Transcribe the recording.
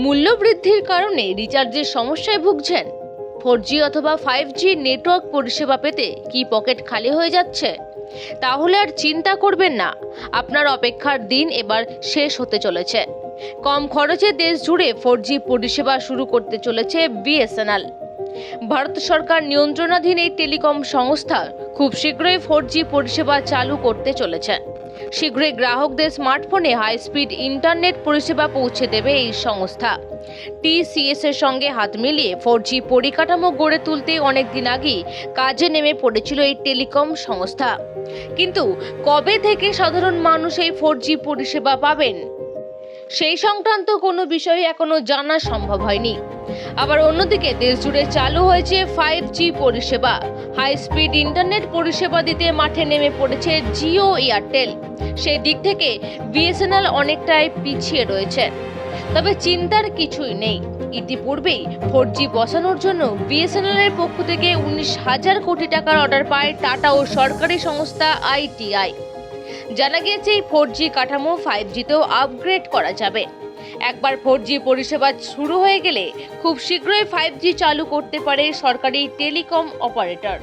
মূল্যবৃদ্ধির কারণে রিচার্জের সমস্যায় ভুগছেন? 4G অথবা 5G নেটওয়ার্ক পরিষেবা পেতে কি পকেট খালি হয়ে যাচ্ছে? তাহলে আর চিন্তা করবেন না, আপনার অপেক্ষার দিন এবার শেষ হতে চলেছে। কম খরচে দেশ জুড়ে 4G পরিষেবা শুরু করতে চলেছে বিএসএনএল। ভারত সরকার নিয়ন্ত্রণাধীন এই টেলিকম সংস্থা খুব শীঘ্রই 4G পরিষেবা চালু করতে চলেছে। শীঘ্রই গ্রাহকদের স্মার্টফোনে হাই স্পিড ইন্টারনেট পরিষেবা পৌঁছে দেবে এই সংস্থা। টিসিএস এর সঙ্গে হাত মিলিয়ে 4G পরিকাঠামো গড়ে তুলতে অনেকদিন আগেই কাজে নেমে পড়েছিল এই টেলিকম সংস্থা। কিন্তু কবে থেকে সাধারণ মানুষ এই 4G পরিষেবা পাবেন, সেই সংক্রান্ত কোনো বিষয় এখনো জানা সম্ভব হয়নি। আবার অন্যদিকে দেশ জুড়ে চালু হয়েছে 5G পরিষেবা। হাই স্পিড ইন্টারনেট পরিষেবা দিতে মাঠে নেমে পড়েছে জিও, এয়ারটেল। সেই দিক থেকে বিএসএনএল অনেকটাই পিছিয়ে রয়েছে। তবে চিন্তার কিছুই নেই, ইতিপূর্বেই 4G বসানোর জন্য বিএসএনএল এর পক্ষ থেকে 19,000 কোটি টাকার অর্ডার পায় টাটা ও সরকারি সংস্থা আইটিআই। জানা গিয়েছে এই 4G কাঠামো 5Gতেও আপগ্রেড করা যাবে। একবার 4G পরিষেবা শুরু হয়ে গেলে খুব শীঘ্রই 5G চালু করতে পারে সরকারি টেলিকম অপারেটর।